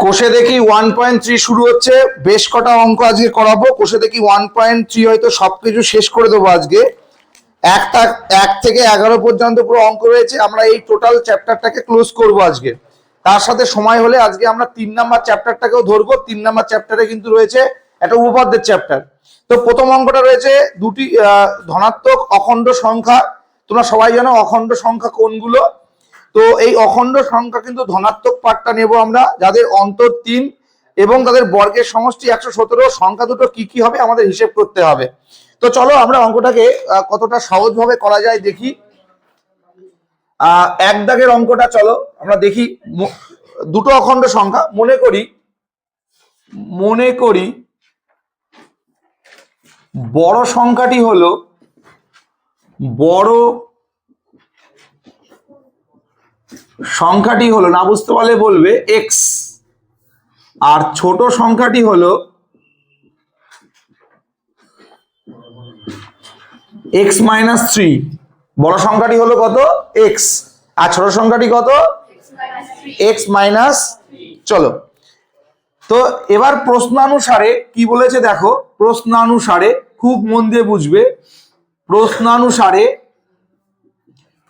কোষে দেখি 1.3 শুরু হচ্ছে। বেশ কটা অঙ্ক আজকে করাবো। কোষে দেখি 1.3 হয়তো সবকিছু শেষ করে দেবো আজকে। 1 থেকে 11 পর্যন্ত পুরো অঙ্ক রয়েছে। আমরা এই টোটাল চ্যাপ্টারটাকে ক্লোজ করব আজকে। তার সাথে সময় হলে আজকে আমরা 3 নাম্বার চ্যাপ্টারটাকেও ধরবো। 3 নাম্বার চ্যাপ্টারে কিন্তু রয়েছে একটা উপপাদ্যের চ্যাপ্টার। তো প্রথম অঙ্কটা রয়েছে দুটি ধনাত্মক অখণ্ড সংখ্যা। তোমরা সবাই জানো অখণ্ড সংখ্যা কোনগুলো। তো এই অখণ্ড সংখ্যা কিন্তু ধনাত্মক পার্টটা নেব আমরা, যাদের অন্তর 3 এবং তাদের বর্গের সমষ্টি 117। সংখ্যা দুটো কি কি হবে আমাদের হিসেব করতে হবে। তো চলো আমরা অঙ্কটাকে কতটা সহজভাবে করা যায় দেখি। এক দাগের অঙ্কটা চলো আমরা দেখি। দুটো অখণ্ড সংখ্যা মনে করি বড় সংখ্যাটি হলো না বুঝতে পারলে বলবে এক্স, আর ছোট সংখ্যাটি হলো এক্স মাইনাস 3। বড় সংখ্যাটি হলো কত? এক্স, আর ছোট সংখ্যাটি কত? X minus. চলো তো এবার প্রশ্নানুসারে কি বলেছে দেখো। প্রশ্নানুসারে খুব মন দিয়ে বুঝবে।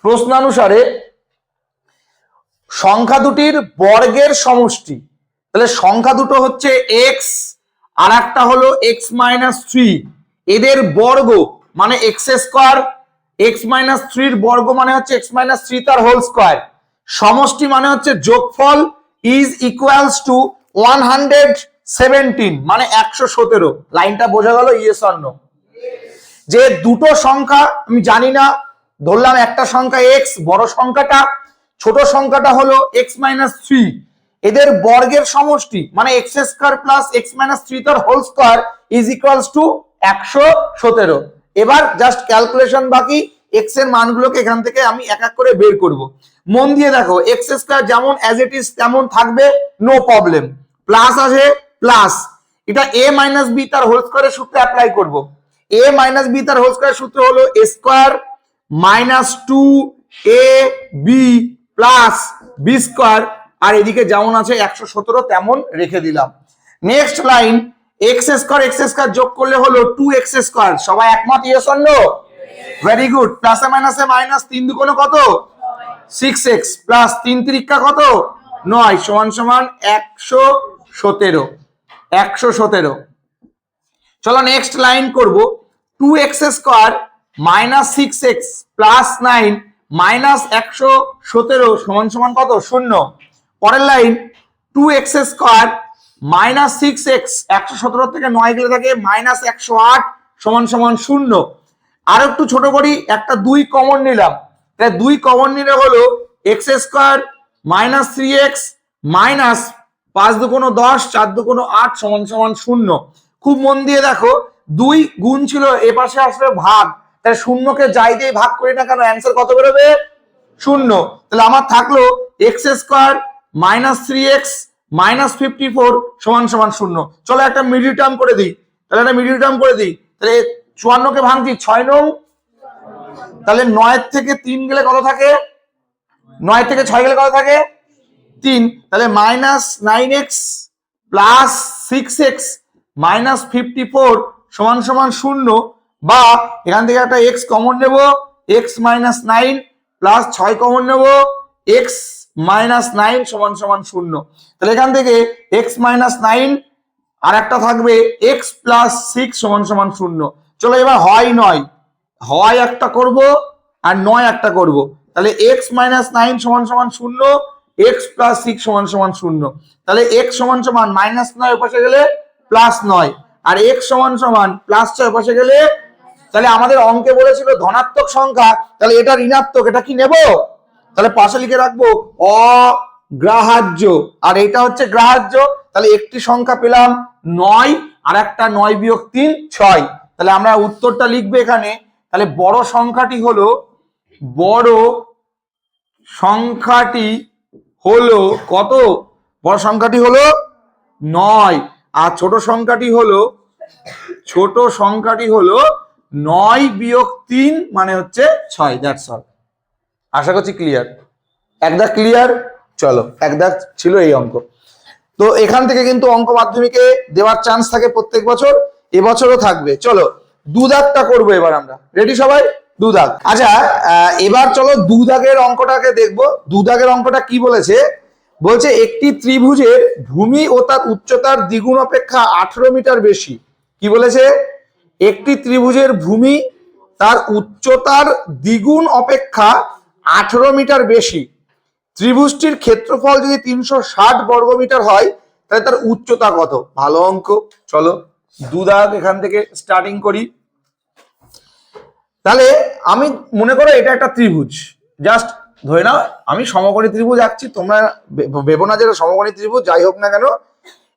প্রশ্নানুসারে সংখ্যা দুটির বর্গের সমষ্টি, তাহলে সংখ্যা দুটো হচ্ছে এক্স আর একটা হলো এক্স মাইনাস 3। এদের বর্গ মানে এক্স স্কোয়ার, এক্স মাইনাস 3 বর্গ মানে হচ্ছে এক্স মাইনাস 3 তার হোল স্কোয়ার। সমষ্টি মানে হচ্ছে যোগফল ইজ ইকুয়ালস টু 117 মানে 117। লাইনটা বোঝা গেল? Yes or no? যে দুটো সংখ্যা আমি জানি না, ধরলাম একটা সংখ্যা এক্স বড় সংখ্যাটা, ছোট সংখ্যাটা হলো এক্স মাইনাস 3। এদের বর্গের সমষ্টি মানে x square plus x minus 3 তার whole square is equals to 117। এবার জাস্ট ক্যালকুলেশন বাকি। এক্স এর মানগুলোকে এখান থেকে আমি এক এক করে বের করব। মন দিয়ে দেখো, এক্স স্কোয়ার যেমন অ্যাজ ইট ইজ তেমন থাকবে, নো প্রবলেম। প্লাস আছে প্লাস, এটা এ মাইনাস বি তার হোল স্কোয়ারের সূত্রে অ্যাপ্লাই করব। এ মাইনাস বি তার হোল স্কোয়ার সূত্র হলো এ square minus 2 A B plus B square, আর এদিকে যেমন আছে 117 তেমন রেখে দিলাম। নেক্সট লাইন, এক্স স্কোয়ার যোগ করলে হলো 2x স্কোয়ার। সবাই একমত? Yes or no? Very good. প্লাসে মাইনাসে মাইনাস, 3 দুগুণে কত? 6x প্লাস 3 তিরিকা কত? 9 সমান সমান 117। চলো নেক্সট লাইন করব। 2x square minus 6x plus 9 minus 117 সমান সমান কত? 0। পরের line, 2x square minus 6x 117 থেকে 9 গেলে থাকে মাইনাস 108 সমান সমান 0। আর একটু ছোট করি, একটা 2 কমন নিলাম। তাই 2 কমন নিলে হলো x square minus 3x minus 5 দুগুণ 10 4 দুগুণ 8 সমান সমান 0। খুব মন দিয়ে দেখো, 2 গুণ ছিল, এ পাশে আসবে ভাগ, তাই শূন্যকে যাই দিয়ে ভাগ করি না কেন অ্যান্সার কত বেরোবে? 0। তাহলে আমার থাকলো x square minus 3x minus 54 সমান সমান 0। চলো একটা মিডিল টার্ম করে দিই। তাহলে 54কে ভাঙছি 6 নং, তাহলে 9 থেকে 3 গেলে কত থাকে? 9 থেকে 6 গেলে কত থাকে? 3। তাহলে minus 9x plus 6x minus 54 সমান সমান 0, বা এখান থেকে একটা x কমন নেব, x মাইনাস 9 প্লাস 6 কমন নেব, x মাইনাস 9 সমান সমান 0। তাহলে এখান থেকে x মাইনাস 9 আর একটা থাকবে x প্লাস 6 সমান সমান 0। চলো এবার হয় একটা করব আর 9 একটা করব। তাহলে x মাইনাস 9 সমান সমান 0, x প্লাস 6 সমান সমান 0। তাহলে x সমান সমান মাইনাস 9 পাশে গেলে প্লাস 9, আর x সমান সমান প্লাস 6 পাশে গেলে, তাহলে আমাদের অঙ্কে বলেছিল ধনাত্মক সংখ্যা, তাহলে এটা ঋণাত্মক, এটা কি নেব? তাহলে পাশে লিখে রাখবো অগ্রাহ্য, আর এটা হচ্ছে গ্রাহ্য। তাহলে একটি সংখ্যা পেলাম 9 আর একটা 9 বিয়োগ 3 6। তাহলে আমরা উত্তরটা লিখবো এখানে। তাহলে বড় সংখ্যাটি হলো কত? বড় সংখ্যাটি হলো 9, আর ছোট সংখ্যাটি হলো 9 বিয়োগ 3 মানে হচ্ছে 6। That's all. আশা করছি ক্লিয়ার। এক দাগ ক্লিয়ার। চলো এক দাগ ছিল এই অঙ্ক। তো এখান থেকে কিন্তু অঙ্ক মাধ্যমিকে দেওয়ার চান্স থাকে প্রত্যেক বছর, এবছরও থাকবে। চলো 2 দাগটা করবো এবার আমরা, রেডি সবাই? 2 দাগ। আচ্ছা এবার চলো 2 দাগের অঙ্কটাকে দেখবো। 2 দাগের অঙ্কটা কি বলেছে? বলছে একটি ত্রিভুজের ভূমি ও তার উচ্চতার দ্বিগুণ অপেক্ষা 18 মিটার বেশি। কি বলেছে? একটি ত্রিভুজের ভূমি তার উচ্চতার দ্বিগুণ অপেক্ষা 18 মিটার বেশি। ত্রিভুজটির ক্ষেত্রফল যদি 360 বর্গমিটার হয় তাহলে তার উচ্চতা কত? ভালো অঙ্ক। চলো 2 দাগ এখান থেকে স্টার্টিং করি। তাহলে আমি মনে করো এটা একটা ত্রিভুজ, জাস্ট ধরে নাও আমি সমকোণী ত্রিভুজ আঁকছি, তোমরা ভেবো না যেটা সমকোণী ত্রিভুজ, যাই হোক না কেন।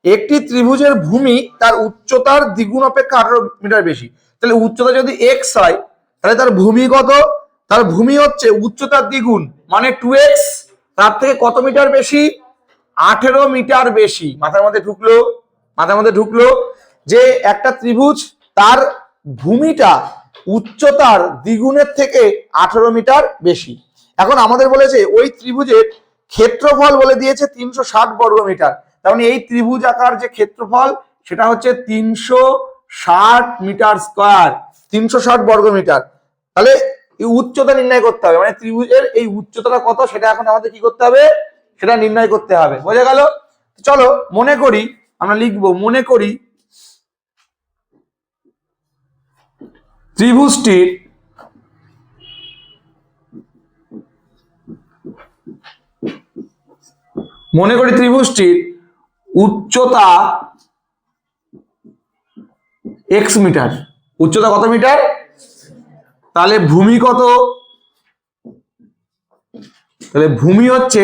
একটি ত্রিভুজের ভূমি তার উচ্চতার দ্বিগুণ অপেক্ষা 18 মিটার বেশি। তাহলে উচ্চতা যদি এক্স হয় তাহলে তার ভূমি কত? তার ভূমি হচ্ছে উচ্চতার দ্বিগুণ মানে 2x, তার থেকে কত মিটার বেশি? 18 মিটার বেশি। মাথার মধ্যে ঢুকলো? মাথার মধ্যে ঢুকলো যে একটা ত্রিভুজ তার ভূমিটা উচ্চতার দ্বিগুণের থেকে 18 মিটার বেশি। এখন আমাদের বলেছে ওই ত্রিভুজের ক্ষেত্রফল বলে দিয়েছে 360 বর্গমিটার। তার মানে এই ত্রিভুজ আকার যে ক্ষেত্রফল সেটা হচ্ছে 360 মিটার স্কয়ার, 360 বর্গমিটার। তাহলে এই উচ্চতা নির্ণয় করতে হবে, মানে ত্রিভুজের এই উচ্চতাটা কত সেটা এখন আমাদের কি করতে হবে? সেটা নির্ণয় করতে হবে। বোঝা গেল? চলো মনে করি, আমরা লিখবো, মনে করি ত্রিভুজটির উচ্চতা x মিটার। উচ্চতা কত মিটার? তাহলে ভূমি কত? তাহলে ভূমি হচ্ছে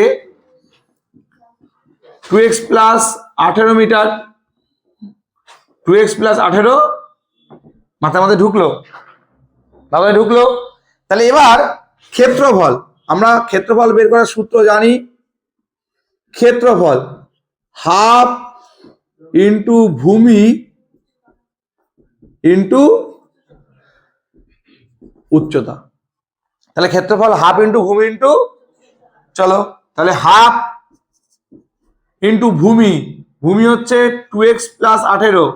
2x plus 18 metre. 2x plus 18 মাথার মধ্যে ঢুকলো? মাথায় ঢুকলো? তাহলে এবার ক্ষেত্রফল, আমরা ক্ষেত্রফল বের করার সূত্র জানি। ক্ষেত্রফল হাফ ইন্টু ভূমি ইন্টু উচ্চতা। তাহলে ক্ষেত্রফল হাফ ইন্টু ভূমি ইন্টু, চলো তাহলে হাফ ইন্টু ভূমি, ভূমি হচ্ছে 2x প্লাস 18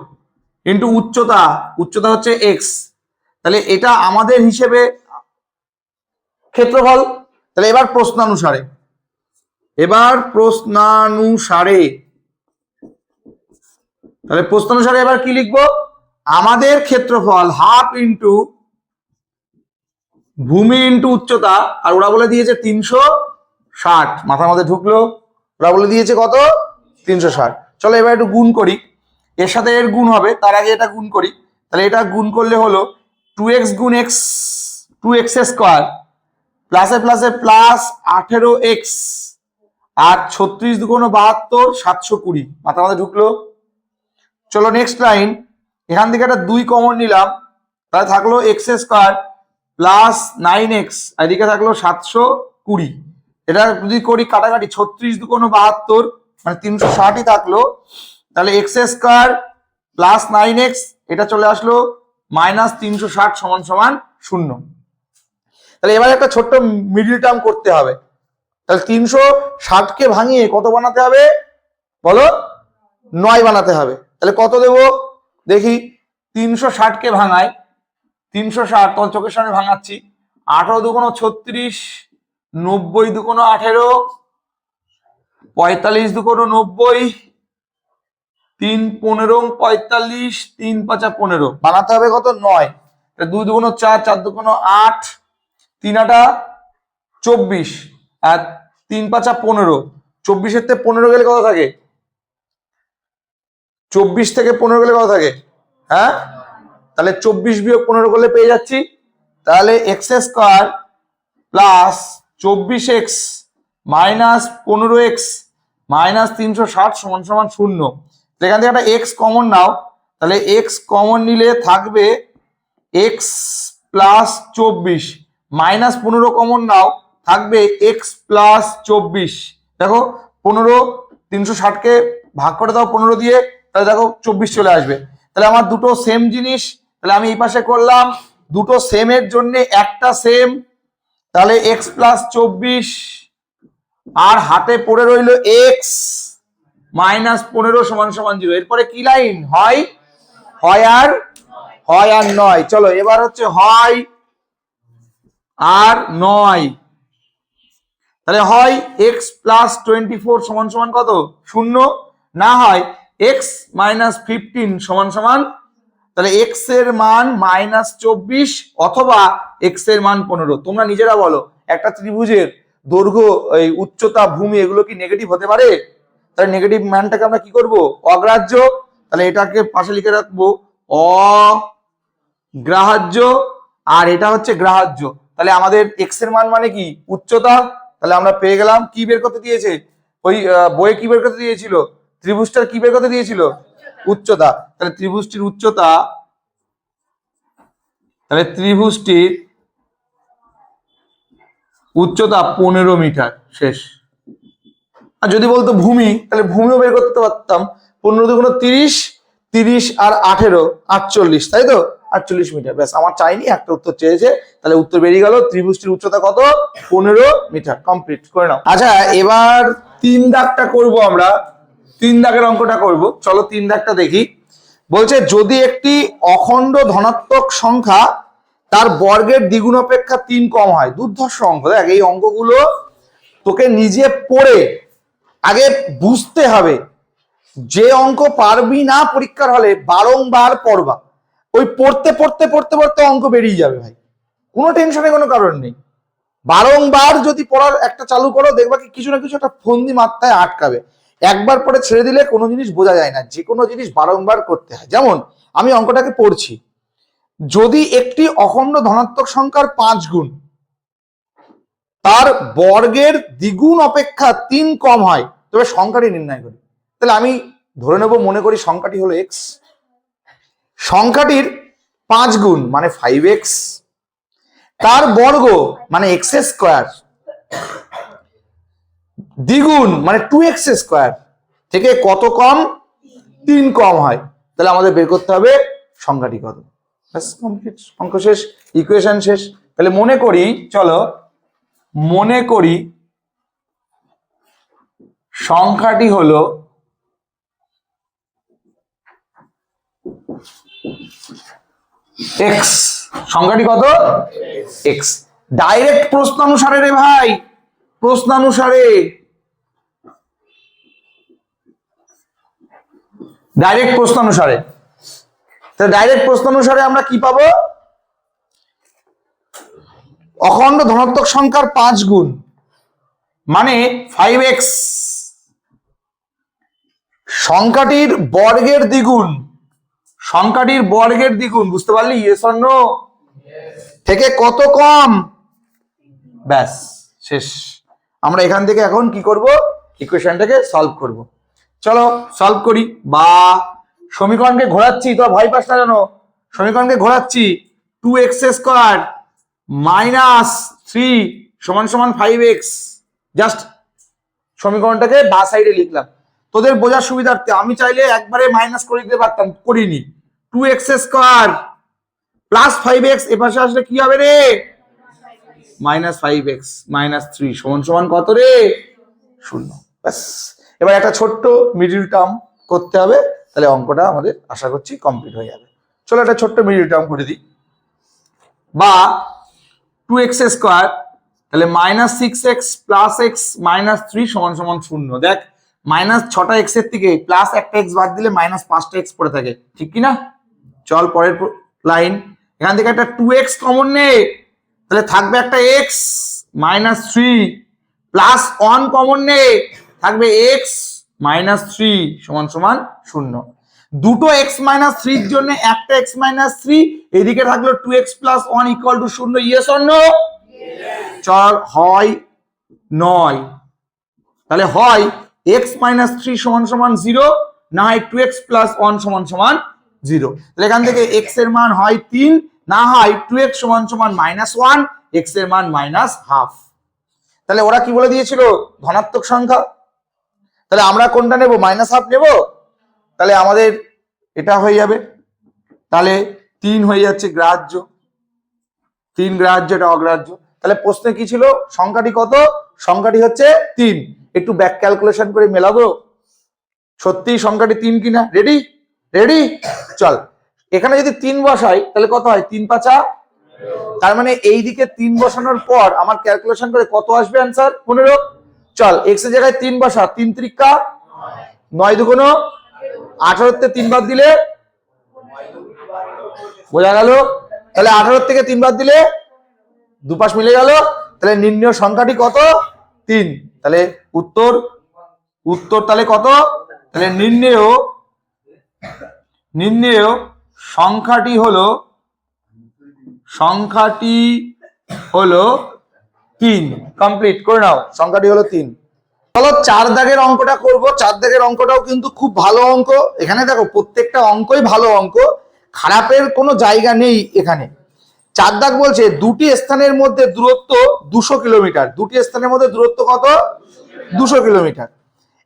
ইন্টু উচ্চতা, উচ্চতা হচ্ছে x। তাহলে এটা আমাদের হিসেবে ক্ষেত্রফল। তাহলে এবার প্রশ্নানুসারে, এবার কি লিখবো? আমাদের ক্ষেত্রফল হাফ ইন্টু ভূমি ইন্টু উচ্চতা, আর ওরা বলে দিয়েছে 360। মাথার মধ্যে ঢুকলো? ওরা বলে দিয়েছে কত? 360। চলো এবার একটু গুণ করি, এর সাথে এর গুণ হবে, তার আগে এটা গুণ করি। তাহলে এটা গুণ করলে হলো 2x গুণ x, 2x স্কোয়ার প্লাসে প্লাসে প্লাস 18x আর 36 দুগুণ 72, 720। মাথার মধ্যে ঢুকলো? চলো নেক্সট লাইন, এখান থেকে একটা 2 কমন নিলাম, তাহলে থাকলো x স্কোয়ার প্লাস 9x, এদিকে থাকলো 720। এটা যদি করি কাটাকাটি, 36 দুগুণ 72 মানে 360ই থাকলো। তাহলে x স্কোয়ার প্লাস 9x, এটা চলে আসলো মাইনাস 360 সমান সমান 0। তাহলে এবার একটা ছোট্ট মিডল টার্ম করতে হবে। তাহলে 360 কে ভাঙিয়ে কত বানাতে হবে বলো? 9 বানাতে হবে। তাহলে কত দেবো দেখি? 360 কে ভাঙাই, 360 তোমার চোখের সামনে ভাঙাচ্ছি, 18 দুগুণ 36, 90 দুগুণ 18, 45 দুগুণ 90, 3 15 45, 3 5 15 বানাতে হবে কত? 9। 2 দুগুণ 4, 4 দুগুণ 8, 3 8 24 আর 3 5 15। 24 থেকে 15 গেলে কত থাকে? 24 থেকে 15 গেলে কত থাকে? হ্যাঁ, তাহলে 24 বিয়োগ 15 করলে পেয়ে যাচ্ছি। তাহলে x square plus 24x minus 15x minus 360 সমান সমান 0। এখান থেকে একটা এক্স কমন নাও, তাহলে এক্স কমন নিলে থাকবে এক্স প্লাস 24 মাইনাস 15 কমন নাও, থাকবে এক্স প্লাস 24। দেখো 15, 360 কে ভাগ করে দাও 15 দিয়ে, তাহলে দেখো 24 চলে আসবে। তাহলে আমার দুটো সেম জিনিস, তাহলে আমি এই পাশে করলাম, দুটো সেমের জন্য একটা সেম, তাহলে এক্স প্লাস 24 আর হাতে পড়ে রইল এক্স -15 সমান সমান 0। এরপরে কি লাইন? হয় আর 9। চলো এবার হচ্ছে হয় আর 9। তাহলে হয় x প্লাস 24 সমান সমান কত? 0। না হয় x মাইনাস 15 সমান সমান, তাহলে x এর মান -24 অথবা x এর মান 15। তোমরা নিজেরা বলো একটা ত্রিভুজের দৈর্ঘ্য, এই উচ্চতা, ভূমি এগুলো কি নেগেটিভ হতে পারে? তাহলে নেগেটিভ মানটাকে আমরা কি করব? অগ্রাহ্য। তাহলে এটাকে পাশে লিখে রাখবো অগ্রাহ্য, আর এটা হচ্ছে গ্রাহ্য। তাহলে আমাদের x এর মান মানে কি? উচ্চতা। তাহলে আমরা পেয়ে গেলাম। কি বের করতে দিয়েছে ওই বইয়ে? কি বের করতে দিয়েছিল? ত্রিভুজটার কি বের করতে দিয়েছিল? উচ্চতা। তাহলে ত্রিভুজটির উচ্চতা, তাহলে ত্রিভুজটির উচ্চতা 15 মিটার। শেষ। আর যদি বলতো ভূমি, তাহলে ভূমিও বের করতে পারতাম। 15 দুগুণ 30, 30 আর 18 48, তাই তো? 48 মিটার। ব্যাস, আমার চাইনি, একটা উত্তর চেয়েছে, তাহলে উত্তর বেরিয়ে গেল। ত্রিভুজটির উচ্চতা কত? 15 মিটার। কমপ্লিট করে নাও। আচ্ছা, এবার 3 দাগটা করব আমরা। 3 দাগের অঙ্কটা করব। চলো 3 দাগটা দেখি। বলছে যদি একটি অখণ্ড ধনাত্মক সংখ্যা তার বর্গের দ্বিগুণ অপেক্ষা 3 কম হয়। দুর্ধর্ষ অঙ্ক। দেখ, এই অঙ্কগুলো তোকে নিজে পড়ে আগে বুঝতে হবে। যে অঙ্ক পারবি না পরীক্ষার হলে বারংবার পড়বা। ওই পড়তে পড়তে পড়তে পড়তে অঙ্ক বেরিয়ে যাবে ভাই, কোনো টেনশনের কোনো কারণ নেই। বারংবার যদি পড়ার একটা চালু করো, দেখবা কি কিছু না কিছু একটা ফন্দি মাথায় আটকাবে। একবার পরে ছেড়ে দিলে কোনো জিনিস বোঝা যায় না। যে কোনো জিনিস বারংবার করতে হয়। যেমন আমি অঙ্কটাকে পড়ছি, যদি একটি অখণ্ড ধনাত্মক সংখ্যার 5 গুণ তার বর্গের দ্বিগুণ অপেক্ষা 3 কম হয়, তবে সংখ্যাটি নির্ণয় করি। তাহলে আমি ধরে নেব, মনে করি সংখ্যাটি হলো x। সংখ্যাটির 5 গুণ মানে 5x, তার বর্গ মানে x স্কয়ার, দ্বিগুণ মানে 2x স্কয়ার থেকে কত কম? 3 কম হয়। তাহলে আমাদের বের করতে হবে সংখ্যাটি কত। ব্যাস, কমপ্লিট। অঙ্ক শেষ, ইকুয়েশন শেষ। তাহলে মনে করি, চলো মনে করি সংখ্যাটি হলো x। সংখ্যাটি কত? x। ডাইরেক্ট প্রশ্নানুসারে রে ভাই, প্রশ্নানুসারে। ডাইরেক্ট প্রশ্নানুসারে। তাহলে ডাইরেক্ট প্রশ্নানুসারে আমরা কি পাবো? অখণ্ড ধনাত্মক সংখ্যার 5 গুণ মানে 5x, সংখ্যাটির বর্গের দ্বিগুণ, সংখ্যাটির বর্গের দ্বিগুণ। বুঝতে পারলি? Yes or no? থেকে কত কম? ব্যাস, শেষ। আমরা এখান থেকে এখন কি করব? ইকুয়েশনটাকে সলভ করব। চলো সলভ করি। বা সমীকরণকে ঘোরাচ্ছি, তো ভয় পাস না জানো। সমীকরণকে ঘোরাচ্ছি। 2x স্কয়ার মাইনাস 3 সমান সমান 5x। জাস্ট সমীকরণটাকে বা সাইডে লিখলাম তোদের বোঝার সুবিধার্থে। আমি চাইলে একবারে মাইনাস করে দিতে পারতাম, করিনি। 2x স্কয়ার প্লাস 5x এপাশে আসলে কি হবে রে? -5x মাইনাস 3 সমান সমান কত রে? 0। ব্যাস, এবার একটা ছোট্ট মিডল টার্ম করতে হবে, তাহলে অঙ্কটা আমাদের আশা করছি কমপ্লিট হয়ে যাবে। চলো একটা ছোট্ট মিডল টার্ম করে দিই। বা 2x স্কয়ার, তাহলে -6x প্লাস x মাইনাস 3 সমান সমান 0। দেখ, -6টা x এর থেকে প্লাস একটা x বাদ দিলে -5টা x পড়ে থাকে, ঠিক কি না? চল পরের লাইন। এখান থেকে একটা 2x কমন নে, তাহলে থাকবে একটা x -3 প্লাস 1 কমন নে, থাকবে x -3 সমান সমান 0। দুটো x -3 এর জন্য একটা x -3, এদিকে থাকলো 2x plus 1 equal to 0। Yes or no? চল হয় 9। তাহলে হয় x -3 সমান সমান 0, না হয় 2x প্লাস 1 সমান সমান 0। তাহলে এখান থেকে x এর মান হয় 3, না হয় 2x সমান সমান -1, x এর মান -12। তাহলে ওরা কি বলে দিয়েছিল? ধনাত্মক সংখ্যা। তাহলে আমরা কোনটা নেব? -12 নেব। তাহলে আমাদের এটা হয়ে যাবে। তাহলে 3 হয়ে যাচ্ছে গ্রাহ্য, 3 গ্রাহ্য, এটা অগ্রাহ্য। তাহলে প্রশ্নে কি ছিল? সংখ্যাটি কত? সংখ্যাটি হচ্ছে 3। একটু ব্যাক ক্যালকুলেশন করে মেলাবো। সত্যি সংখ্যাটি 3 কিনা? রেডি রেডি চল, এখানে যদি 3 বসাই তাহলে কত হয়? 3 5, তার মানে এই দিকে 3 বসানোর পর আমার ক্যালকুলেশন করে কত আসবে অ্যান্সার? 15। চল এক্স এর জায়গায় 3 বসা, 3 ত্রিকা 9 দুগুণ 18 তে 3 বাদ দিলে বোঝা গেল? তাহলে 18 থেকে 3 বাদ দিলে দুপাশ মিলে গেল, তাহলে নির্ণয় সংখ্যাটি কত? 3। তাহলে উত্তর তাহলে কত? তাহলে নির্ণেয় সংখ্যাটি হলো 3। কমপ্লিট করে নাও, সংখ্যাটি হলো 3। চলো 4 দাগের অঙ্কটা করব। 4 দাগের অঙ্কটাও কিন্তু খুব ভালো অঙ্ক। এখানে দেখো প্রত্যেকটা অঙ্কই ভালো অঙ্ক, খারাপের কোনো জায়গা নেই এখানে। 4 দাগ বলছে দুটি স্থানের মধ্যে দূরত্ব 200 কিলোমিটার। দুটি স্থানের মধ্যে দূরত্ব কত? 200 কিলোমিটার।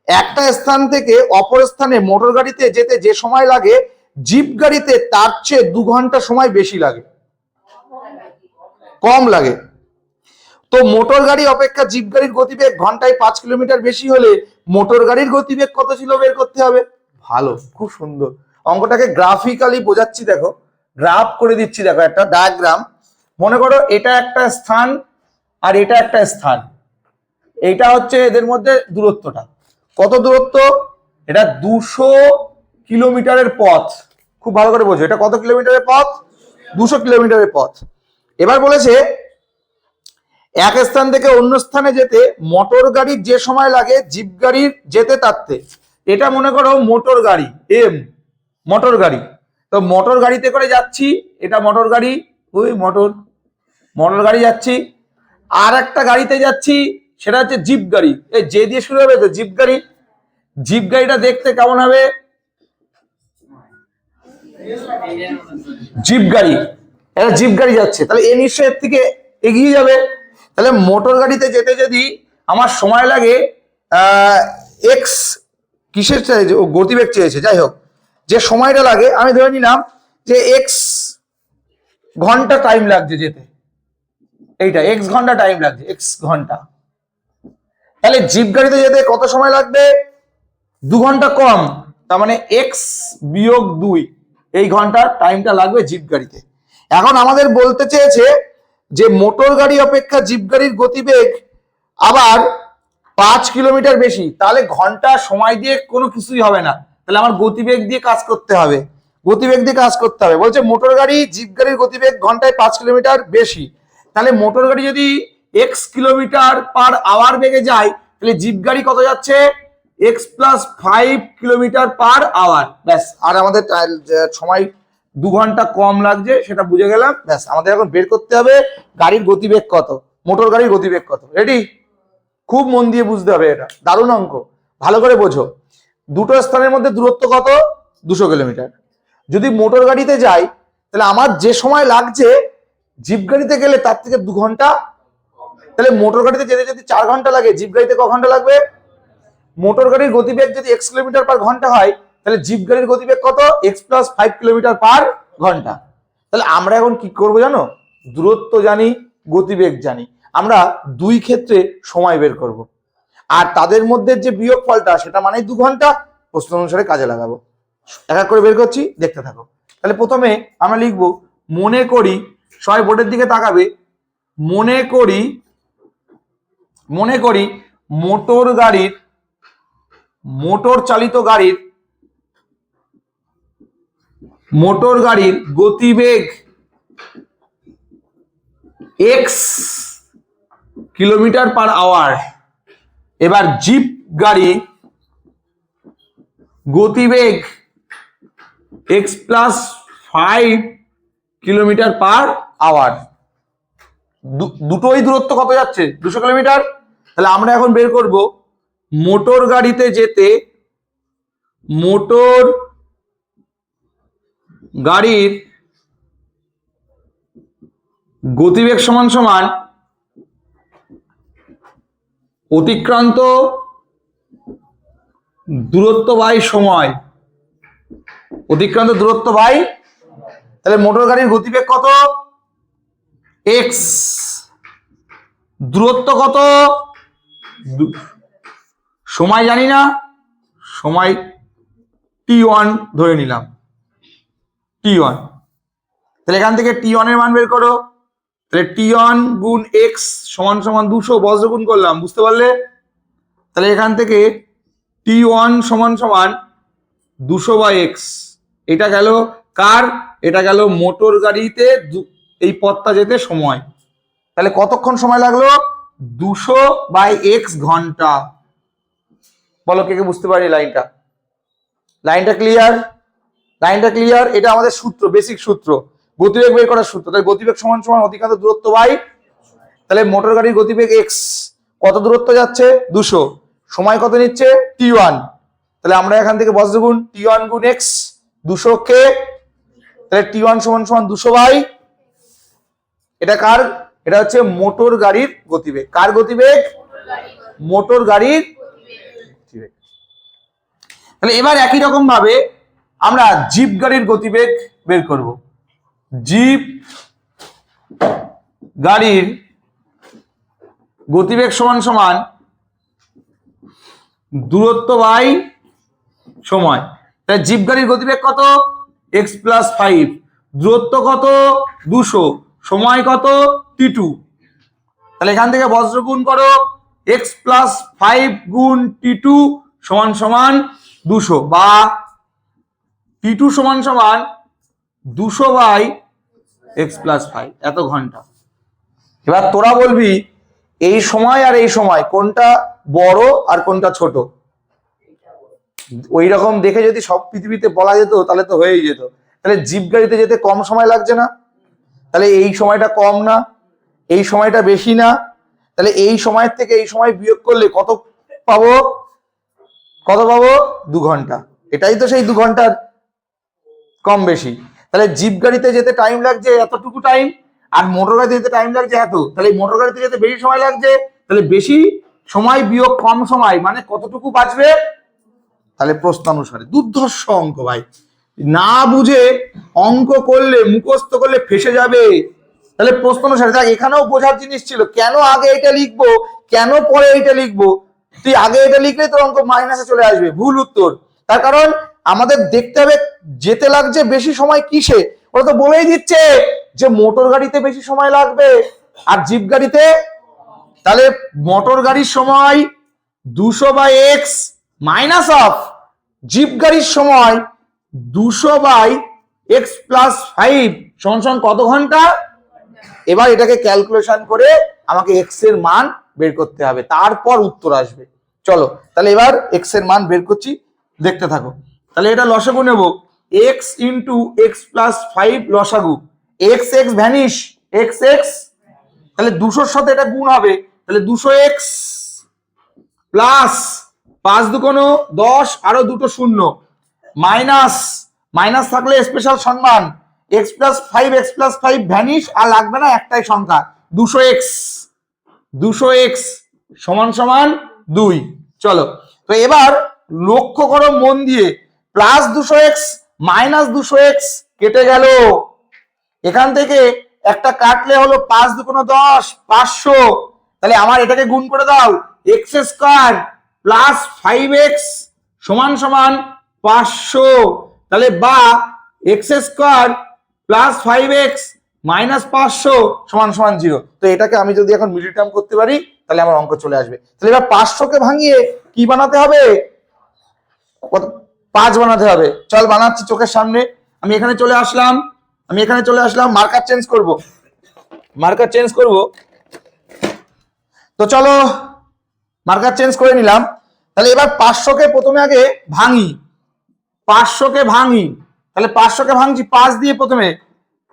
একটা স্থান থেকে অপর স্থানে মোটর গাড়িতে যেতে যে সময় লাগে, জিপ গাড়িতে তার চেয়ে 2 ঘন্টা সময় বেশি লাগে, কম লাগে। তো মোটর গাড়ি অপেক্ষা জিপ গাড়ির গতিবেগ ঘন্টায় 5 কিলোমিটার বেশি হলে মোটর গাড়ির গতিবেগ কত ছিল বের করতে হবে। ভালো, খুব সুন্দর অঙ্কটাকে গ্রাফিক্যালি বোঝাচ্ছি। দেখো গ্রাফ করে দিচ্ছি, দেখো একটা ডায়াগ্রাম। মনে করো এটা একটা স্থান আর এটা একটা স্থান, এইটা হচ্ছে এদের মধ্যে দূরত্বটা। কত দূরত্ব? এটা 200 কিলোমিটারের পথ। খুব ভালো করে বোঝো, এটা কত কিলোমিটারের পথ? 200 কিলোমিটারের পথ। এবার বলেছে এক স্থান থেকে অন্য স্থানে যেতে মোটর গাড়ির যে সময় লাগে জিপ গাড়ির যেতে তাতে। এটা মনে করো মোটর গাড়ি, মোটর গাড়ি। তো মোটর গাড়িতে করে যাচ্ছি, এটা মোটর গাড়ি, ওই মোটর গাড়ি যাচ্ছি। আর একটা গাড়িতে যাচ্ছি, সেটা হচ্ছে জিপ গাড়ি। এই যে দিয়ে শুরু হবে তো জিপ গাড়ি। জিপ গাড়িটা দেখতে কেমন হবে? জিপ গাড়ি, এটা জিপ গাড়ি যাচ্ছে, তাহলে এ নিশ্চয় এর থেকে এগিয়ে যাবে। তাহলে মোটর গাড়িতে যেতে যদি আমার সময় লাগে এক্স, কিসের চাইছে? ও গতিবেগ চেয়েছে। যাই হোক, যে সময়টা লাগে আমি ধরে নিলাম যে এক্স ঘন্টা টাইম লাগছে যেতে, এইটা এক্স ঘন্টা টাইম লাগছে, এক্স ঘন্টা। তাহলে জিপ গাড়িতে যেতে কত সময় লাগবে? 2 ঘন্টা কম, তার মানে এক্স বিয়োগ 2, এই ঘন্টার টাইমটা লাগবে জিপ গাড়িতে। এখন আমাদের বলতে চেয়েছে যে মোটর গাড়ি অপেক্ষা জিপ গাড়ির গতিবেগ আবার 5 কিলোমিটার বেশি, তাহলে ঘন্টা সময় দিয়ে কোনো কিছুই হবে না, তাহলে আমার গতিবেগ দিয়ে কাজ করতে হবে। বলছে মোটর গাড়ি জিপ গাড়ির গতিবেগ ঘন্টায় 5 কিলোমিটার বেশি, তাহলে মোটর গাড়ি যদি এক্স কিলোমিটার পার আওয়ার বেগে যায়, তাহলে জিপ গাড়ি কত যাচ্ছে? X plus 5 kilometre per hour. ব্যাস, আর আমাদের সময় 2 ঘন্টা কম লাগছে, সেটা বুঝে গেলাম। ব্যাস, আমাদের এখন বের করতে হবে গাড়ির গতিবেগ কত, মোটর গাড়ির গতিবেগ কত। রেডি? খুব মন দিয়ে বুঝতে হবে, এটা দারুণ অঙ্ক, ভালো করে বোঝো। দুটো স্থানের মধ্যে দূরত্ব কত? 200 কিলোমিটার। যদি মোটর গাড়িতে যাই, তাহলে আমার যে সময় লাগছে জিপ গাড়িতে গেলে তার থেকে 2 ঘন্টা। তাহলে মোটর গাড়িতে যেতে যদি 4 ঘন্টা লাগে, জিপ গাড়িতে ক ঘন্টা লাগবে? মোটর গাড়ির গতিবেগ যদি x কিলোমিটার পার ঘন্টা হয়, তাহলে জিপ গাড়ির গতিবেগ কত? x প্লাস 5 কিলোমিটার পার ঘন্টা। তাহলে আমরা এখন কি করব জানো? দূরত্ব জানি, গতিবেগ জানি, আমরা দুই ক্ষেত্রে সময় বের করব, আর তাদের মধ্যে যে বিয়োগ ফলটা সেটা মানে 2 ঘন্টা, প্রশ্ন অনুসারে কাজে লাগাবো। এক এক করে বের করছি, দেখতে থাকো। তাহলে প্রথমে আমরা লিখবো, মনে করি, সবাই বোর্ডের দিকে তাকাবে, মনে করি মোটর গাড়ির গতিবেগ x কিলোমিটার পার আওয়ার। এবার জিপ গাড়ি গতিবেগ x plus 5 kilometre per hour. দুটোই দূরত্ব কত যাচ্ছে? 200 কিলোমিটার। তাহলে আমরা এখন বের করব মোটর গাড়িতে যেতে মোটর গাড়ির গতিবেগ সমান সমান অতিক্রান্ত দূরত্ব বাই সময়। অতিক্রান্ত দূরত্ব বাই, তাহলে মোটর গাড়ির গতিবেগ কত? x, দূরত্ব কত? সময় জানি না, সময় t1 ধরে নিলাম, t1। তাহলে এখান থেকে t1 এর মান বের করো। তাহলে t1 গুণ x সমান সমান 200, বজ্রগুণ করলাম, বুঝতে পারলে? তাহলে এখান থেকে t1 সমান সমান 200/x, এটা গেল কার? এটা গেল মোটর গাড়িতে এই পথটা যেতে সময়। তাহলে কতক্ষণ সময় লাগলো? 200/x ঘন্টা। বলো কে কে বুঝতে পারি লাইনটা? লাইনটা ক্লিয়ার? লাইনটা ক্লিয়ার? এটা আমাদের সূত্র, বেসিক সূত্র, গতিবেগ বের করার সূত্র। তাহলে গতিবেগ সমান সমান অতিক্রান্ত দূরত্ব বাই, তাহলে মোটর গাড়ির গতিবেগ x, কত দূরত্ব যাচ্ছে? 200, সময় কত নিচ্ছে? t1। তাহলে আমরা এখান থেকে বজ্রগুণ t1 গুণ x 200 কে, তাহলে t1 সমান সমান 200 এটা কার? এটা হচ্ছে মোটর গাড়ির গতিবেগ। কার গতিবেগ? মোটর গাড়ির গতিবেগ। তাহলে এবার একই রকম ভাবে আমরা জিপ গাড়ির গতিবেগ বের করব। জিপ গাড়ির গতিবেগ সমান সমান দূরত্ব বাই সময়। তাহলে জিপ গাড়ির গতিবেগ কত? x + 5, দূরত্ব কত? 200, সময় কত? t2। তাহলে এখান থেকে বজ্রগুণ করো, x + 5 গুণ t2 সমান সমান 200, বা t2 সমান সমান 200/x + 5, এত ঘন্টা। এবার তোরা বলবি এই সময় আর এই সময় কোনটা বড় আর কোনটা ছোট? ওই রকম দেখে যদি সব পৃথিবীতে বলা যেত তাহলে তো হয়েই যেত। তাহলে জিপ গাড়িতে যেতে কম সময় লাগছে না? তাহলে এই সময়টা কম না, এই সময়টা বেশি না? তাহলে এই সময়ের থেকে এই সময় বিয়োগ করলে কত পাবো? কত পাবো? 2 ঘন্টা। এটাই তো সেই 2 ঘন্টার কম বেশি। তাহলে জিপ গাড়িতে যেতে টাইম লাগছে এতটুকু টাইম, আর মোটর গাড়িতে যেতে টাইম লাগছে এত। তাহলে মোটর গাড়িতে যেতে বেশি সময় লাগছে, তাহলে বেশি সময় বিয়োগ কম সময় মানে কতটুকু বাঁচবে? তাহলে প্রশ্ন অনুসারে দুর্ধর্ষ অঙ্ক ভাই, না বুঝে অঙ্ক করলে, মুখস্থ করলে ফেসে যাবে। তাহলে প্রশ্ন অনুসারে দেখ, এখানেও বোঝার জিনিস ছিল, কেন আগে এটা লিখবো, কেন পরে এটা লিখবো। তুই আগে এটা লিখলে তোর অঙ্ক মাইনাসে চলে আসবে, ভুল উত্তর। তার কারণ আমাদের দেখতে হবে যেতে লাগছে বেশি সময় কিসে। ওরা তো বলেই দিচ্ছে যে মোটর গাড়িতে বেশি সময় লাগবে আর জিপ গাড়িতে। তাহলে মোটর গাড়ির সময় 200/x মাইনাস অফ জিপ গাড়ির সময় 200/x + 5 সমান কত ঘন্টা? এবার এটাকে ক্যালকুলেশন করে আমাকে x এর মান বের করতে হবে, তারপর উত্তর আসবে। চলো তাহলে এবার x এর মান বের করছি, দেখতে থাকো। তাহলে এটা লসাগু নেব, x × x + 5 লসাগু, x x vanish, x x, তাহলে 200-র সাথে এটা গুণ হবে, তাহলে 200x প্লাস 5 × 2 = 10, আরো দুটো শূন্য, মাইনাস, মাইনাস থাকলে স্পেশাল সম্মান, x + 5 x + 5 ভ্যানিশ, আর লাগবে না একটাই সংখ্যা 200x, 200x সমান সমান 2। চলো তো এবার লক্ষ্য করো মন দিয়ে, প্লাস 200x মাইনাস 200x কেটে গেল। এখান থেকে একটা কাটলে হলো 5 × 2 = 10, 500। তাহলে আমার এটাকে গুণ করে দাও, x² + 5x সমান সমান 500। তাহলে বা x² + 5x মাইনাস 500 সমান সমান 0। তো এটাকে আমি যদি এখন মিডল টার্ম করতে পারি তাহলে আমার অঙ্ক চলে আসবে। তাহলে এবার 500 কে ভাঙিয়ে কি বানাতে হবে? 5 বানাতে হবে। চল বানাচ্ছি চোখের সামনে। আমি এখানে চলে আসলাম, মার্কার চেঞ্জ করব, তো চলো মার্কার চেঞ্জ করে নিলাম। তাহলে এবার 500 কে প্রথমে আগে ভাঙি, 500 কে ভাঙি। তাহলে 500 কে ভাঙছি 5 দিয়ে, প্রথমে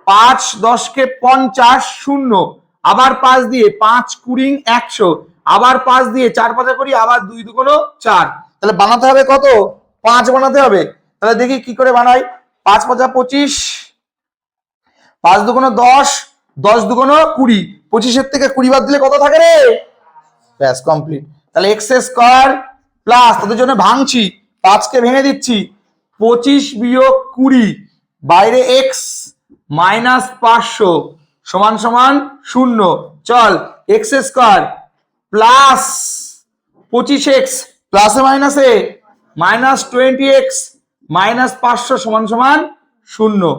5 10 কে 50, 0, আবার 5 দিয়ে, 5 20 100, আবার 5 দিয়ে, 4 5 করি, আবার 2 2 4। তাহলে বানাতে হবে কত? 5 বানাতে হবে। তাহলে দেখি কি করে বানাই। 5 5 25, 5 2 10, 10 2 20, 25 এর থেকে 20 বাদ দিলে কত থাকে রে? ব্যাস কমপ্লিট। তাহলে x² প্লাস, তাদের জন্য ভাঙছি, 5 কে ভেঙে দিচ্ছি, 25 - 20, বাইরে x মাইনাস 500 সমান সমান 0। চল x² প্লাস 25x প্লাসে মাইনাসে মাইনাস 20x -500 সমান সমান 0,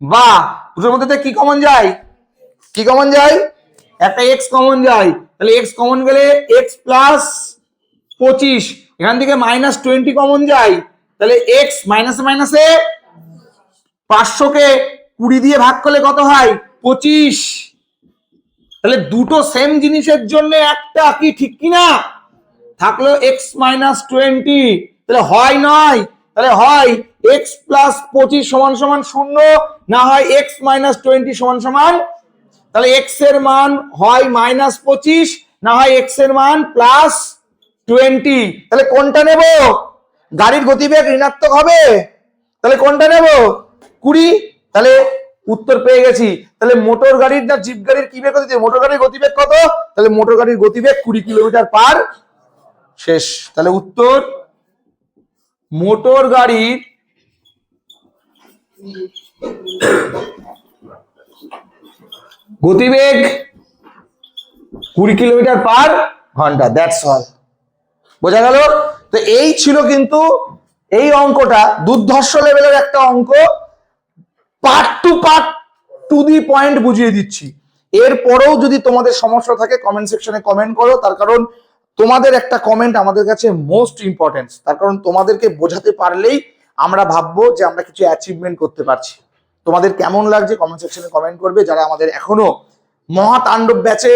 বা দুটোর মধ্যে কি কমন যায়, কি কমন যায়, একটা x কমন যায়, তাহলে x কমন গেলে x প্লাস 25, এখান থেকে -20 কমন যায়, তাহলে x মাইনাসে মাইনাসে 500 কে 20 দিয়ে ভাগ করলে কত হয় 25, তাহলে দুটো সেম জিনিসের জন্য একটা কি ঠিক কিনা, থাকলো x -20, তাহলে হয় নয়, তাহলে হয় x প্লাস 25 সমান সমান 0, না হয় x -20 সমান সমান, তাহলে x এর মান হয় -25, না হয় x এর মান +20, তাহলে কোনটা নেব, গাড়ির গতিবেগ ঋণাত্মক হবে, তাহলে কোনটা নেব 20, তাহলে উত্তর পেয়ে গেছি। তাহলে মোটর গাড়ির না জিপ গাড়ির কি বেগ দিতে, মোটর গাড়ির গতিবেগ কত, তাহলে মোটর গাড়ির গতিবেগ 20 কিলোমিটার পার, শেষ। তাহলে উত্তর মোটর গাড়ির গতিবেগ 20 কিলোমিটার পার ঘন্টা, দ্যাটস অল। বোঝা গেল? তো এই ছিল কিন্তু এই অঙ্কটা দুর্ধর্ষ লেভেলের একটা অঙ্ক, পার্ট টু দি পয়েন্ট বুঝিয়ে দিচ্ছি। এরপরেও যদি তোমাদের সমস্যা থাকে কমেন্ট সেকশনে কমেন্ট করো, তার কারণ তোমাদের একটা কমেন্ট আমাদের কাছে মোস্ট ইম্পর্টেন্ট, তার কারণ তোমাদেরকে বোঝাতে পারলেই আমরা ভাববো যে আমরা কিছু অ্যাচিভমেন্ট করতে পারছি। তোমাদের কেমন লাগছে কমেন্ট সেকশনে কমেন্ট করবে। যারা আমাদের এখনো মহাতাণ্ডব ব্যাচে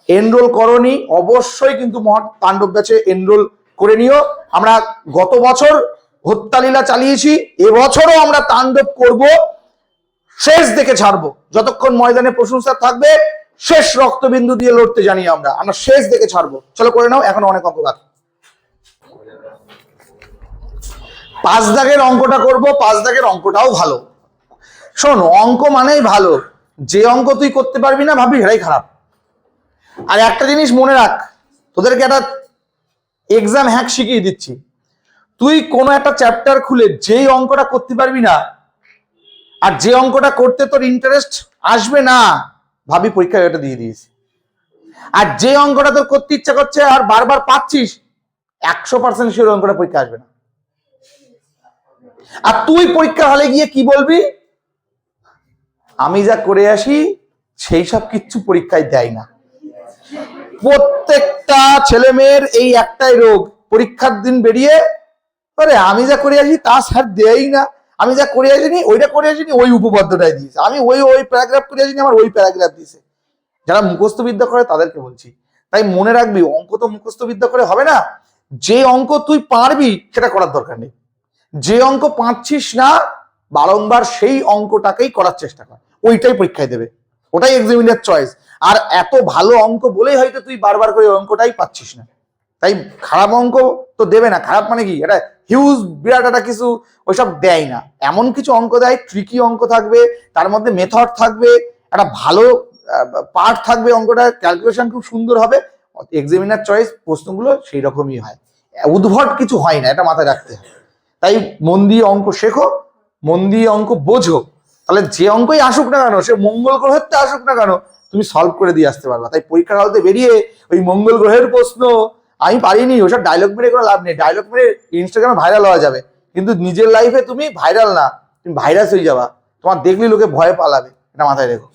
এনরোল করনি, অবশ্যই কিন্তু মহাতাণ্ডব ব্যাচে এনরোল করে নিও। আমরা গত বছর হত্যালীলা চালিয়েছি, এবছরও আমরা তাণ্ডব করব, শেষ দেখে ছাড়বো, যতক্ষণ ময়দানে প্রশংসা থাকবে শেষ রক্তবিন্দু দিয়ে লড়তে জানি আমরা শেষ দেখে ছাড়বো। চলো করে নাও, এখন অনেক অঙ্ক বাকি। 5 দাগের অঙ্কটা করব, 5 দাগের অঙ্কটাও ভালো। শোন, অঙ্ক মানেই ভালো, যে অঙ্ক তুই করতে পারবি না ভাববি এটাই খারাপ। আর একটা জিনিস মনে রাখ, তোদেরকে একটা এক্সাম হ্যাক শিখিয়ে দিচ্ছি, তুই কোনো একটা চ্যাপ্টার খুলে যেই অঙ্কটা করতে পারবি না, আর যে অঙ্কটা করতে তোর ইন্টারেস্ট আসবে না, ভাবি পরীক্ষায় ওটা দিয়ে দিয়েছি। আর যে অঙ্কটা তোর করতে ইচ্ছা করছে আর বারবার পাচ্ছিস, 100% শিওর অঙ্কটা পরীক্ষা আসবে না। আর তুই পরীক্ষা হলে গিয়ে কি বলবি, আমি যা করে আসি সেই সব কিচ্ছু পরীক্ষায় দেয় না। প্রত্যেকটা ছেলে মেয়ের এই একটাই রোগ, পরীক্ষার দিন বেরিয়ে আরে আমি যা করে আসি তা স্যার দেয়ই না, আমি যা করে আসিনি ওইটা করে আসিনি, ওই উপপাদ্যটাই দিয়েছে, আমি ওই প্যারাগ্রাফ করে আসিনি, আমার ওই প্যারাগ্রাফ দিয়েছে। যারা মুখস্থ বিদ্যা করে তাদেরকে বলছি। তাই মনে রাখবি, অঙ্ক তো মুখস্থ বিদ্যা করে হবে না, যে অঙ্ক তুই পারবি সেটা করার দরকার নেই, যে অঙ্ক পারছিস না বারংবার সেই অঙ্কটাকেই করার চেষ্টা কর, ওইটাই পরীক্ষায় দেবে, ওটাই এক্সামিনার চয়েস। আর এত ভালো অঙ্ক বলেই হয়তো তুই বারবার করে অঙ্কটাই পাচ্ছিস না, তাই খারাপ অঙ্ক তো দেবে না। খারাপ মানে কি, এটা হিউজ বিরাট একটা কিছু ওইসব দেয় না, এমন কিছু অঙ্ক দেয়, ট্রিকি অঙ্ক থাকবে, তার মধ্যে মেথড থাকবে, একটা ভালো পার্ট থাকবে, অঙ্কটা ক্যালকুলেশন খুব সুন্দর হবে। এক্সামিনার চয়েস প্রশ্নগুলো সেই রকমই হয়, উদ্ভট কিছু হয় না, এটা মাথায় রাখতে হবে। তাই মন দিয়ে অঙ্ক শেখো, মন দিয়ে অঙ্ক বোঝো, তাহলে যে অঙ্কই আসুক না কেন, সে মঙ্গল গ্রহের আসুক না কেন, তুমি সলভ করে দিয়ে আসতে পারবা। তাই পরীক্ষার হলতে বেরিয়ে ওই মঙ্গল গ্রহের প্রশ্ন আমি পারিনি ওসব ডায়লগ মেরে কোনো লাভ নেই। ডায়লগ মেরে ইনস্টাগ্রামে ভাইরাল হওয়া যাবে, কিন্তু নিজের লাইফে তুমি ভাইরাল না, তুমি ভাইরাস হয়ে যাবা, তোমার দেখলি লোকে ভয় পালাবে, এটা মাথায় রেখো।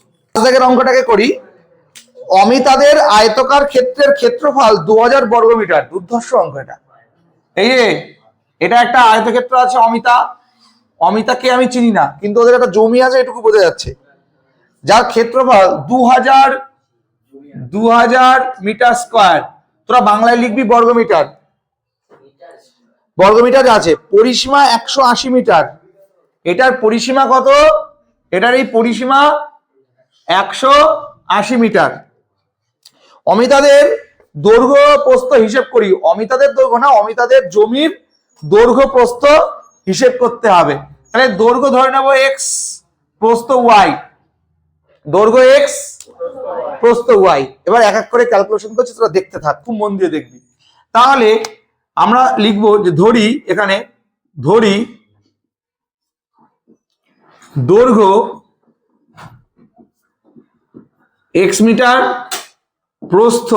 অঙ্কটাকে করি। অমিতাদের আয়তকার ক্ষেত্রের ক্ষেত্রফল 2000 বর্গমিটার। দুর্ধর্ষ অঙ্ক এটা। এই যে এটা একটা আয়তক্ষেত্র আছে, অমিতাকে আমি চিনি না, কিন্তু ওদের একটা জমি আছে এটুকু বোঝা যাচ্ছে, যার ক্ষেত্রফল 2000 মিটার স্কোয়ার। তোরা বাংলায় লিখবি বর্গমিটার, বর্গমিটার আছে। পরিসীমা 180 মিটার, এটার পরিসীমা কত, এটার এই পরিসীমা 180 মিটার। অমিতাদের দৈর্ঘ্য প্রস্থ হিসেব করি, অমিতাদের দৈর্ঘ্য না, অমিতাদের জমির দৈর্ঘ্য প্রস্থ হিসেব করতে হবে। তাহলে দৈর্ঘ্য ধরে নেব x, প্রস্থ y, দৈর্ঘ্য x, প্রস্থ y। এবার এক এক করে ক্যালকুলেশন করছি, তোরা দেখতে থাক, খুব মন দিয়ে দেখবি। তাহলে আমরা লিখবো যে ধরি, এখানে ধরি দৈর্ঘ্য x মিটার, প্রস্থ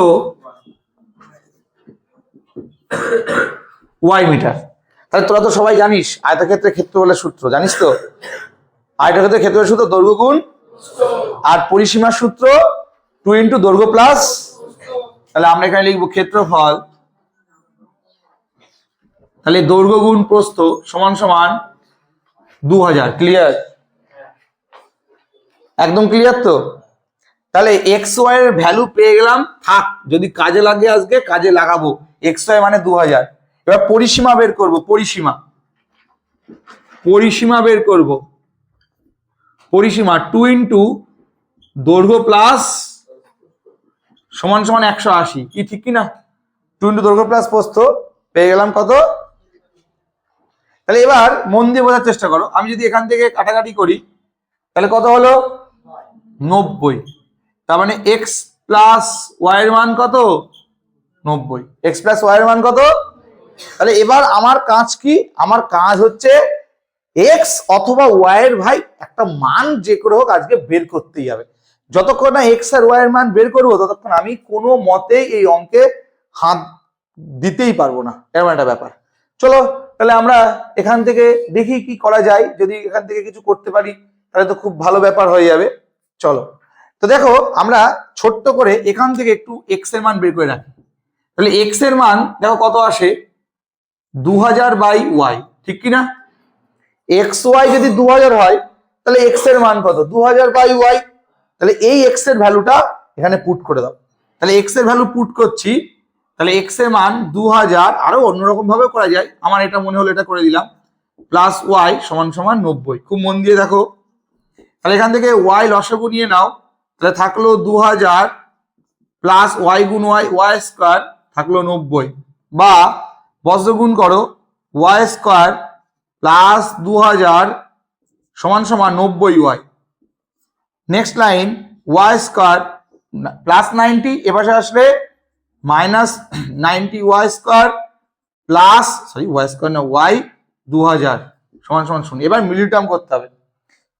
y মিটার। তাহলে তোরা তো সবাই জানিস আয়তক্ষেত্রের ক্ষেত্রফলের সূত্র, জানিস তো? আয়তক্ষেত্রের ক্ষেত্রফলের সূত্র দৈর্ঘ্য গুণ আর পরিসীমার সূত্র 2 ইন্টু দৈর্ঘ্য প্লাস, তাহলে আমরা এখানে লিখবো ক্ষেত্রফল, তাহলে দৈর্ঘ্য গুণ প্রস্থ সমান সমান 2000। ক্লিয়ার? একদম ক্লিয়ার তো? তাহলে এক্স ওয়াই এর ভ্যালু পেয়ে গেলাম, থাক, যদি কাজে লাগে আজকে কাজে লাগাবো। এক্স ওয়াই মানে 2000। এবার পরিসীমা বের করব, পরিসীমা বের করব। পরিসীমা 2 ইন্টু দৈর্ঘ্য প্লাস সমান সমান 180। কি ঠিক কি না? 2 ইন্টু দৈর্ঘ্য প্লাস প্রস্থ পেয়ে গেলাম কত? তাহলে এবার মন দিয়ে বোঝার চেষ্টা করো, আমি যদি এখান থেকে কাটাকাটি করি তাহলে কত হলো? 90। তার মানে এক্স প্লাস ওয়াই এর মান কত? 90। এক্স প্লাস ওয়াই এর মান কত? তাহলে এবার আমার কাজ কি? আমার কাজ হচ্ছে এক্স অথবা ওয়াই এর ভাই একটা মান যে করে হোক আজকে বের করতেই হবে। যতক্ষণ না এক্স আর ওয়াই এর মান বের করবো ততক্ষণ আমি কোনো মতেই এই অঙ্কে হাত দিতেই পারবো না, এমন একটা ব্যাপার। চলো তাহলে আমরা এখান থেকে দেখি কি করা যায়, যদি এখান থেকে কিছু করতে পারি তাহলে তো খুব ভালো ব্যাপার হয়ে যাবে। চলো তো দেখো, আমরা ছোট্ট করে এখান থেকে একটু এক্স এর মান বের করে রাখি। তাহলে এক্স এর মান দেখো কত আসে? 2000 বাই ওয়াই, ঠিক কিনা? এক্স ওয়াই যদি 2000 হয় তাহলে এক্স এর মান কত? 2000 বাই ওয়াই। তাহলে এই এক্স এর ভ্যালুটা এখানে পুট করে দাও। তাহলে এক্স এর ভ্যালু পুট করছি, তাহলে এক্স এর মান 2000, আরো অন্যরকম ভাবে করা যায়, আমার এটা মনে হলো এটা করে দিলাম, প্লাস ওয়াই সমান সমান 90। খুব মন দিয়ে দেখো, তাহলে এখান থেকে ওয়াই লসাগু নিয়ে নাও, তাহলে থাকলো 2000 প্লাস ওয়াই গুণ ওয়াই, ওয়াই স্কোয়ার থাকলো 90, বা বজ্র গুণ করো, ওয়াই স্কোয়ার প্লাস 2000 সমান সমান 90 y. Next line y square plus 90, এপাশে আসলে minus 90 y square plus y square না ওয়াই 2000 সমান সমান 0। এবার মিডল টার্ম করতে হবে।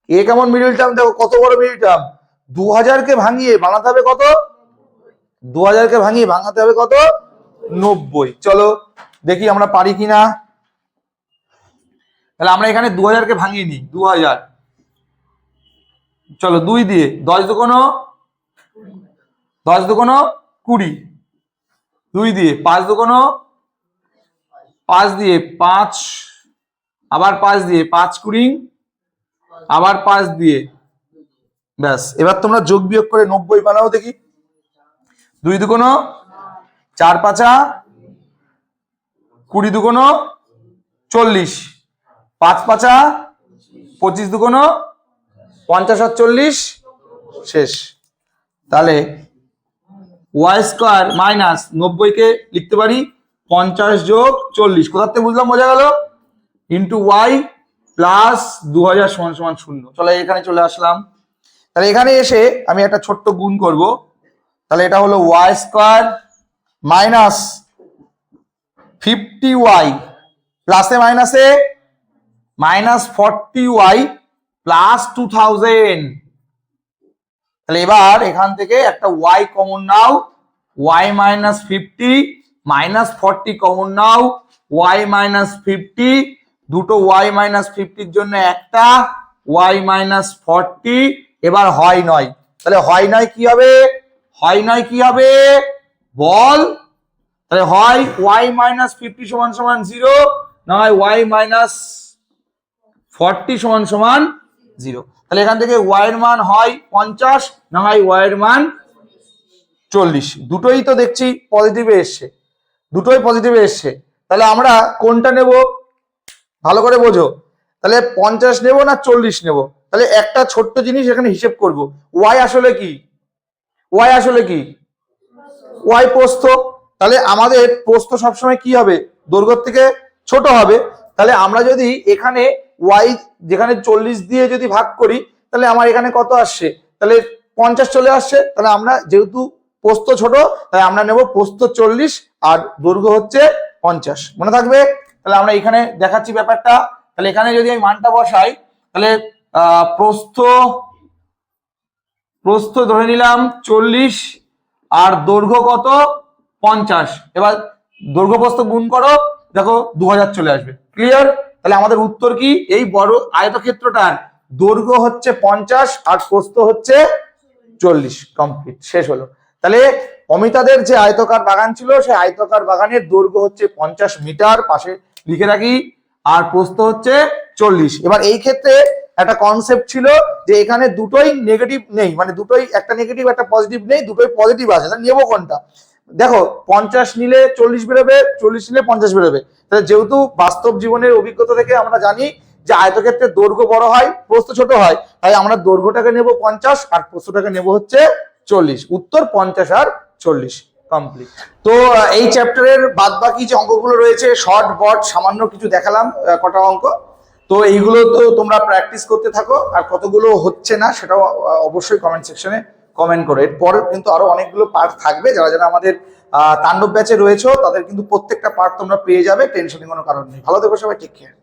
এ কেমন মিডল টার্ম? দেখো কত বড় মিডল টার্ম। 2000 কে ভাঙিয়ে বানাতে হবে কত? 2000 কে ভাঙিয়ে ভাঙাতে হবে কত? 90। চলো দেখি আমরা পারি কিনা। তাহলে আমরা এখানে 2000 কে ভাঙিয়ে নিই। 2000, চলো 2 দিয়ে 10 দুগুণ 20, 2 দিয়ে 5 দুগুণ 5 দিয়ে 5, আবার 5 দিয়ে 5 20, আবার 5 দিয়ে, ব্যাস। এবার তোমরা যোগ বিয়োগ করে 90 বানাও দেখি। 2 দুগুণ 4 5 20 দুগুণ 40, 5 5 25 দুগুণ 50 আর 40 শেষ। তাহলে ওয়াই স্কোয়ার মাইনাস 90 কে লিখতে পারি 50 যোগ 40, কোথার থেকে বুঝলাম? বোঝা গেল? ইন্টু ওয়াই প্লাস 2000 সমান সমান 0। চলো এখানে চলে আসলাম। তাহলে এখানে এসে আমি একটা ছোট্ট গুণ করব। তাহলে এটা হলো ওয়াই স্কোয়ার মাইনাস 50 ওয়াই প্লাসে মাইনাসে মাইনাস 40 ওয়াই প্লাস 2000। তাহলে এবার এখান থেকে একটা ওয়াই কমন নাও, ওয়াই মাইনাস 50 মাইনাস 40 কমন নাও, ওয়াই মাইনাস 50, দুটো ওয়াই মাইনাস 50 এর জন্য একটা ওয়াই মাইনাস 40। এবার হয় নয়, তাহলে হয় নয় কি হবে? হয় নয় কি হবে বল? তাহলে হয় ওয়াই মাইনাস 50 সমান সমান 0, না হয় ওয়াই মাইনাস 40 সমান সমান 0। তাহলে এখান থেকে ওয়াই এর মান হয় 50, না হয় ওয়াই এর মান 40। দুটোই তো দেখছি পজিটিভে এসছে, দুটোই পজিটিভে এসছে। তাহলে আমরা কোনটা নেব ভালো করে বোঝো। তাহলে 50 নেব না 40 নেব? তাহলে একটা ছোট্ট জিনিস এখানে হিসেব করব। ওয়াই আসলে কি? ওয়াই আসলে কি? ওয়াই প্রস্থ। তাহলে আমাদের প্রস্থ সবসময় কি হবে? দৈর্ঘ্য থেকে ছোট হবে। তাহলে আমরা যদি এখানে ওয়াই যেখানে 40 দিয়ে যদি ভাগ করি তাহলে আমার এখানে কত আসছে? তাহলে 50 চলে আসছে। তাহলে আমরা যেহেতু প্রস্থ ছোট তাই আমরা নেব প্রস্থ 40 আর দৈর্ঘ্য হচ্ছে 50। মনে থাকবে? তাহলে আমরা এখানে দেখাচ্ছি ব্যাপারটা। তাহলে এখানে যদি আমি মানটা বসাই তাহলে প্রস্থ ধরে নিলাম 40 আর দৈর্ঘ্য কত? 50। এবার দৈর্ঘ্য প্রস্থ গুণ করো, দেখো 2000 চলে আসবে। ক্লিয়ার? তাহলে আমাদের উত্তর কি? এই বড় আয়তক্ষেত্রটার দৈর্ঘ্য হচ্ছে 50 আর প্রস্থ হচ্ছে 40। কমপ্লিট, শেষ হলো। তাহলে অমিতাদের যে আয়তকার বাগান ছিল সেই আয়তকার বাগানের দৈর্ঘ্য হচ্ছে 50 মিটার, পাশে লিখে রাখি, আর প্রস্থ হচ্ছে 40। এবার এই ক্ষেত্রে একটা কনসেপ্ট ছিল যে এখানে দুটোই নেগেটিভ নেই, মানে দুটোই, একটা নেগেটিভ একটা পজিটিভ নেই, দুটোই পজিটিভ আছে, তাহলে নেবো কোনটা? দেখো 50 নিলে 40 বেরোবে, 40 নিলে 50 বেরোবে। তাহলে যেহেতু বাস্তব জীবনের অভিজ্ঞতা থেকে আমরা জানি যে আয়তক্ষেত্রের দৈর্ঘ্য বড় হয়, প্রস্থ ছোট হয়, তাই আমরা দৈর্ঘ্যটাকে নেব 50 আর প্রস্থটাকে নেব হচ্ছে 40। উত্তর 50 আর 40। কমপ্লিট। তো এই চ্যাপ্টারের বাদ বাকি যে অঙ্কগুলো রয়েছে, শর্ট বট সামান্য কিছু দেখালাম, কটা অঙ্ক। তো এইগুলো তো তোমরা প্র্যাকটিস করতে থাকো, আর কতগুলো হচ্ছে না সেটাও অবশ্যই কমেন্ট সেকশনে কমেন্ট করো। এরপর কিন্তু আরো অনেকগুলো পার্ট থাকবে, যারা যারা আমাদের তাণ্ডব ব্যাচে রয়েছে তাদের কিন্তু প্রত্যেকটা পার্ট তোমরা পেয়ে যাবে, টেনশনের কোনো কারণ নেই। ভালো থেকো সবাই, টেক কেয়ার।